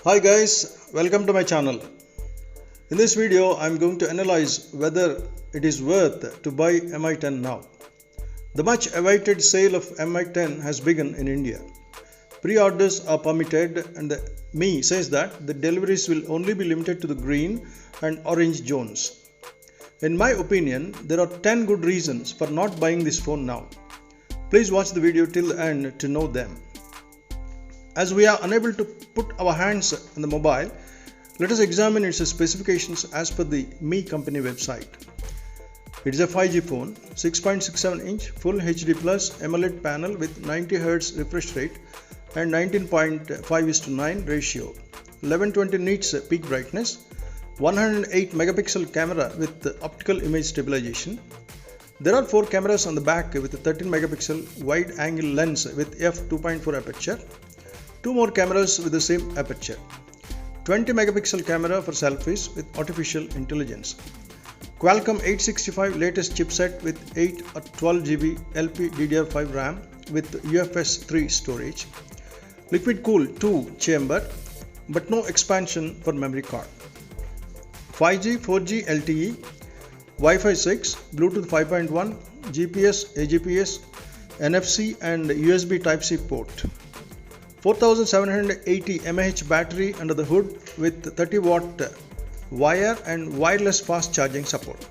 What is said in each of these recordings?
Hi guys, welcome to my channel. In this video, I am going to analyze whether it is worth to buy Mi-10 now. The much awaited sale of Mi-10 has begun in India. Pre-orders are permitted and the Me says that the deliveries will only be limited to the green and orange zones. In my opinion, there are 10 good reasons for not buying this phone now. Please watch the video till the end to know them. As we are unable to put our hands on the mobile, let us examine its specifications as per the Me company website. It is a 5G phone, 6.67-inch Full HD Plus AMOLED panel with 90 Hz refresh rate and 19.5:9 ratio, 1120 nits peak brightness, 108 megapixel camera with optical image stabilization. There are 4 cameras on the back with a 13 megapixel wide angle lens with f2.4 aperture. 2 more cameras with the same aperture. 20 megapixel camera for selfies with artificial intelligence. Qualcomm 865 latest chipset with 8 or 12 GB LPDDR5 RAM with UFS 3 storage. Liquid cool 2 chamber but no expansion for memory card. 5G 4G LTE, Wi-Fi 6, Bluetooth 5.1, GPS, AGPS, NFC and USB Type-C port. 4780 mAh battery under the hood with 30 watt wire and wireless fast charging support.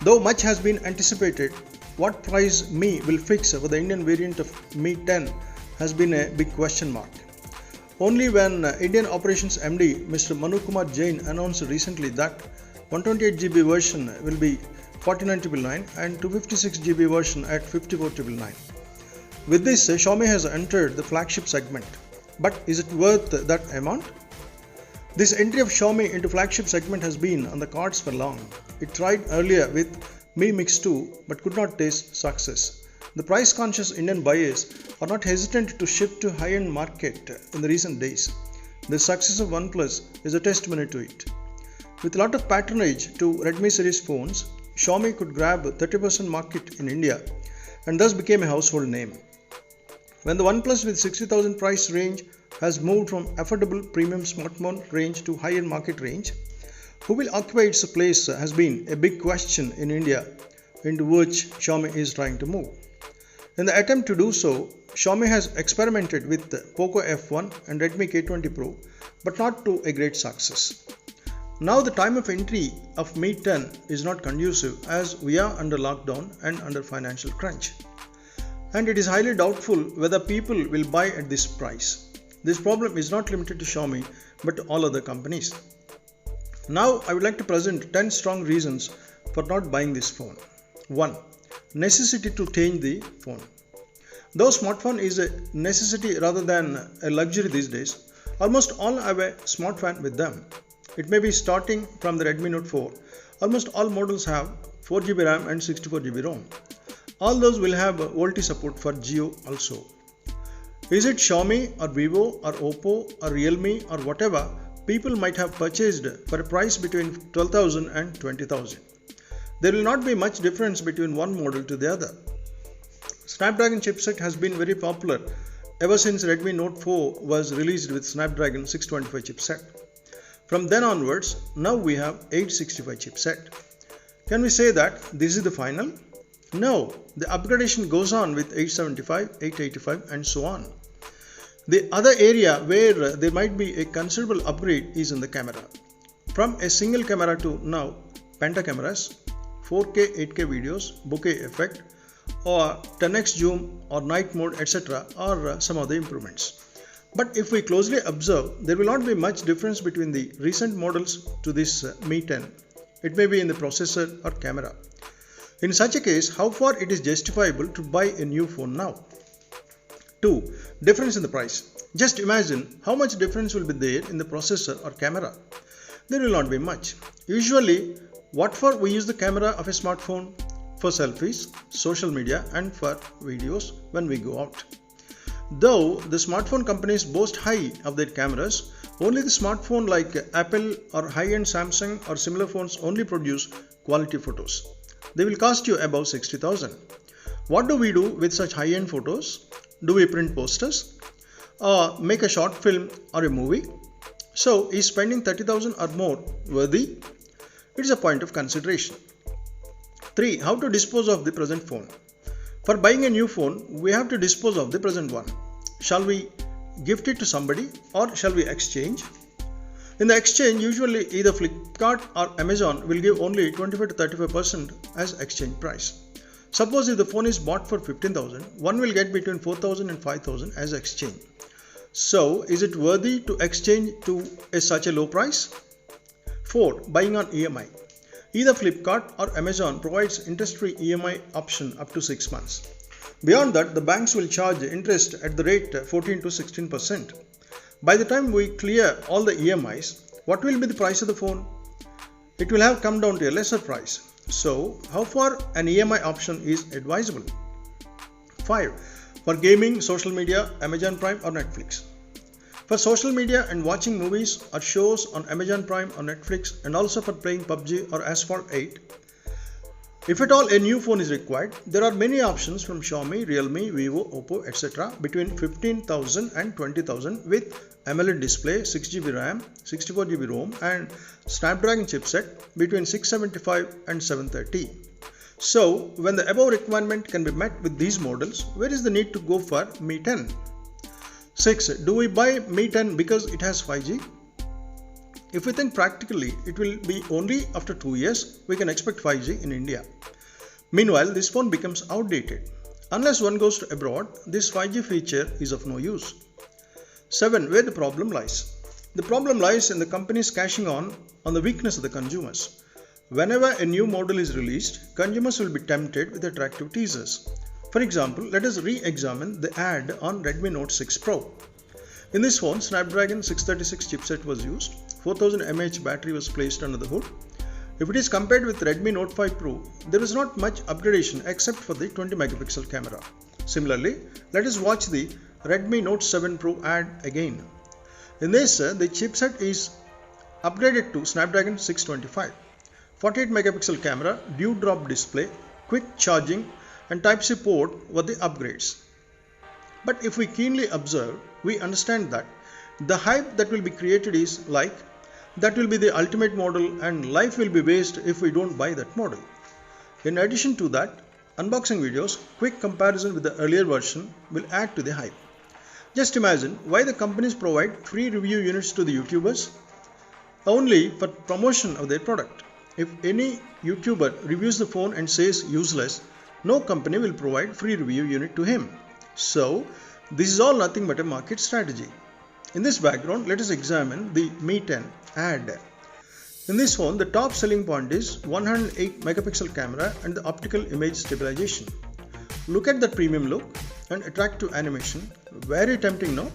Though much has been anticipated, what price Me will fix for the Indian variant of Mi 10 has been a big question mark. Only when Indian Operations MD Mr. Kumar Jain announced recently that 128 GB version will be 49,999 and 256 GB version at 54,999. With this, Xiaomi has entered the flagship segment. But is it worth that amount? This entry of Xiaomi into flagship segment has been on the cards for long. It tried earlier with Mi Mix 2 but could not taste success. The price-conscious Indian buyers are not hesitant to shift to high-end market in the recent days. The success of OnePlus is a testimony to it. With a lot of patronage to Redmi series phones, Xiaomi could grab 30% market in India and thus became a household name. When the OnePlus with 60,000 price range has moved from affordable premium smartphone range to high-end market range, who will occupy its place has been a big question in India, into which Xiaomi is trying to move. In the attempt to do so, Xiaomi has experimented with the Poco F1 and Redmi K20 Pro, but not to a great success. Now the time of entry of Mi 10 is not conducive as we are under lockdown and under financial crunch. And it is highly doubtful whether people will buy at this price. This problem is not limited to Xiaomi but to all other companies. Now I would like to present 10 strong reasons for not buying this phone. 1. Necessity to change the phone. Though smartphone is a necessity rather than a luxury these days, almost all have a smartphone with them. It may be starting from the Redmi Note 4. Almost all models have 4GB RAM and 64GB ROM. All those will have VoLTE support for Jio also. Is it Xiaomi or Vivo or Oppo or Realme or whatever, people might have purchased for a price between 12,000 and 20,000. There will not be much difference between one model to the other. Snapdragon chipset has been very popular ever since Redmi Note 4 was released with Snapdragon 625 chipset. From then onwards, now we have 865 chipset. Can we say that this is the final? No, the upgradation goes on with 875, 885 and so on. The other area where there might be a considerable upgrade is in the camera. From a single camera to now penta cameras, 4K, 8K videos, bokeh effect or 10x zoom or night mode etc. are some of the improvements. But if we closely observe, there will not be much difference between the recent models to this Mi 10. It may be in the processor or camera. In such a case, how far it is justifiable to buy a new phone now? 2. Difference in the price. Just imagine how much difference will be there in the processor or camera. There will not be much. Usually, what for we use the camera of a smartphone? For selfies, social media and for videos when we go out. Though the smartphone companies boast high of their cameras, only the smartphone like Apple or high-end Samsung or similar phones only produce quality photos. They will cost you above 60,000. What do we do with such high-end photos? Do we print posters? Make a short film or a movie? So, is spending 30,000 or more worthy? It is a point of consideration. 3. How to dispose of the present phone. For buying a new phone, we have to dispose of the present one. Shall we gift it to somebody or shall we exchange? In the exchange, usually either Flipkart or Amazon will give only 25 to 35% as exchange price. Suppose if the phone is bought for 15,000, one will get between 4,000 and 5,000 as exchange. So, is it worthy to exchange to such a low price? 4. Buying on EMI. Either Flipkart or Amazon provides interest-free EMI option up to 6 months. Beyond that, the banks will charge interest at the rate 14 to 16%. By the time we clear all the EMIs, what will be the price of the phone? It will have come down to a lesser price. So, how far an EMI option is advisable? 5. For gaming, social media, Amazon Prime or Netflix. For social media and watching movies or shows on Amazon Prime or Netflix, and also for playing PUBG or Asphalt 8. If at all a new phone is required, there are many options from Xiaomi, Realme, Vivo, Oppo, etc. between 15,000 and 20,000 with AMOLED display, 6GB RAM, 64GB ROM and Snapdragon chipset between 675 and 730. So, when the above requirement can be met with these models, where is the need to go for Mi 10? 6. Do we buy Mi 10 because it has 5G? If we think practically, it will be only after 2 years we can expect 5G in India. Meanwhile, this phone becomes outdated. Unless one goes to abroad, this 5G feature is of no use. 7. Where the problem lies. The problem lies in the companies cashing on the weakness of the consumers. Whenever a new model is released, consumers will be tempted with attractive teasers. For example, let us re-examine the ad on Redmi Note 6 Pro. In this phone, Snapdragon 636 chipset was used, 4000 mAh battery was placed under the hood. If it is compared with Redmi Note 5 Pro, there is not much upgradation except for the 20 megapixel camera. Similarly, let us watch the Redmi Note 7 Pro ad again. In this, the chipset is upgraded to Snapdragon 625. 48 megapixel camera, dew drop display, quick charging and Type-C port were the upgrades. But if we keenly observe, we understand that the hype that will be created is like that will be the ultimate model and life will be waste if we don't buy that model. In addition to that, unboxing videos, quick comparison with the earlier version will add to the hype. Just imagine why the companies provide free review units to the YouTubers only for promotion of their product. If any YouTuber reviews the phone and says useless, no company will provide free review unit to him. So, this is all nothing but a market strategy. In this background, let us examine the Mi 10 ad. In this phone, the top selling point is 108 megapixel camera and the optical image stabilization. Look at that premium look and attractive animation. Very tempting, no?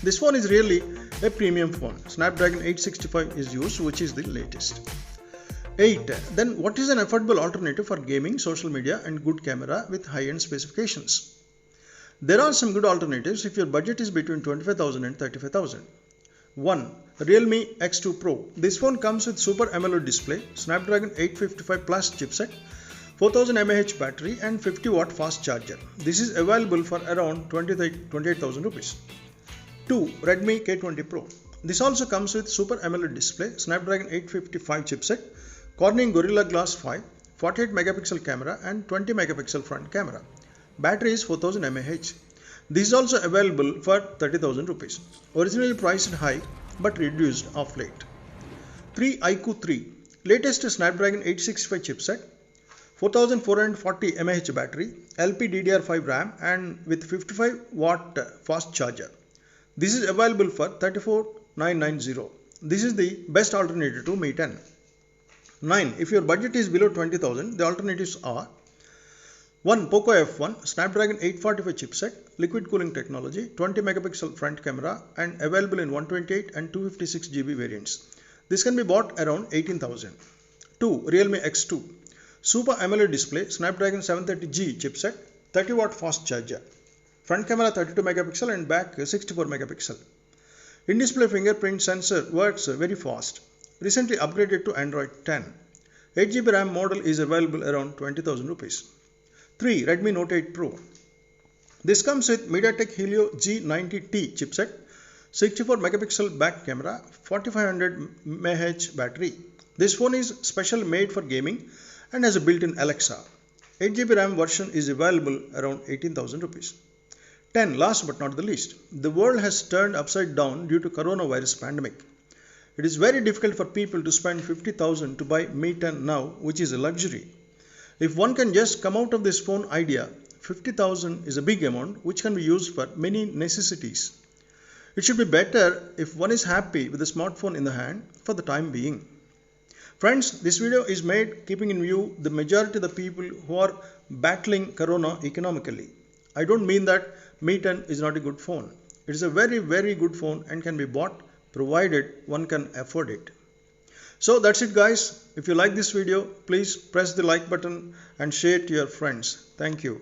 This phone is really a premium phone. Snapdragon 865 is used, which is the latest. 8. Then what is an affordable alternative for gaming, social media and good camera with high-end specifications? There are some good alternatives if your budget is between 25,000 and 35,000. 1. Realme X2 Pro. This phone comes with Super AMOLED display, Snapdragon 855 Plus chipset, 4000 mAh battery and 50 watt fast charger. This is available for around 28,000 rupees. 2. Redmi K20 Pro. This also comes with Super AMOLED display, Snapdragon 855 chipset, Corning Gorilla Glass 5, 48 megapixel camera and 20 megapixel front camera. Battery is 4000 mAh. This is also available for 30,000 rupees. Originally priced high but reduced of late. 3. iQOO 3. Latest Snapdragon 865 chipset, 4440 mAh battery, LPDDR5 RAM and with 55 watt fast charger. This is available for 34,990. This is the best alternative to Mi 10. 9. If your budget is below 20,000, the alternatives are 1. Poco F1 Snapdragon 845 chipset, liquid cooling technology, 20 megapixel front camera and available in 128 and 256 GB variants. This can be bought around 18,000. 2. Realme X2 Super AMOLED display, Snapdragon 730G chipset, 30 watt fast charger. Front camera 32 megapixel and back 64 megapixel. In-display fingerprint sensor works very fast. Recently upgraded to Android 10. 8GB RAM model is available around 20,000 rupees. 3. Redmi Note 8 Pro. This comes with MediaTek Helio G90T chipset, 64 megapixel back camera, 4500 mAh battery. This phone is special made for gaming and has a built-in Alexa. 8GB RAM version is available around 18,000 rupees. 10. Last but not the least, the world has turned upside down due to coronavirus pandemic. It is very difficult for people to spend 50,000 to buy Mi 10 now, which is a luxury. If one can just come out of this phone idea, 50,000 is a big amount which can be used for many necessities. It should be better if one is happy with a smartphone in the hand for the time being. Friends, this video is made keeping in view the majority of the people who are battling corona economically. I don't mean that Mi 10 is not a good phone. It is a very good phone and can be bought provided one can afford it. So that's it guys. If you like this video, please press the like button and share it to your friends. Thank you.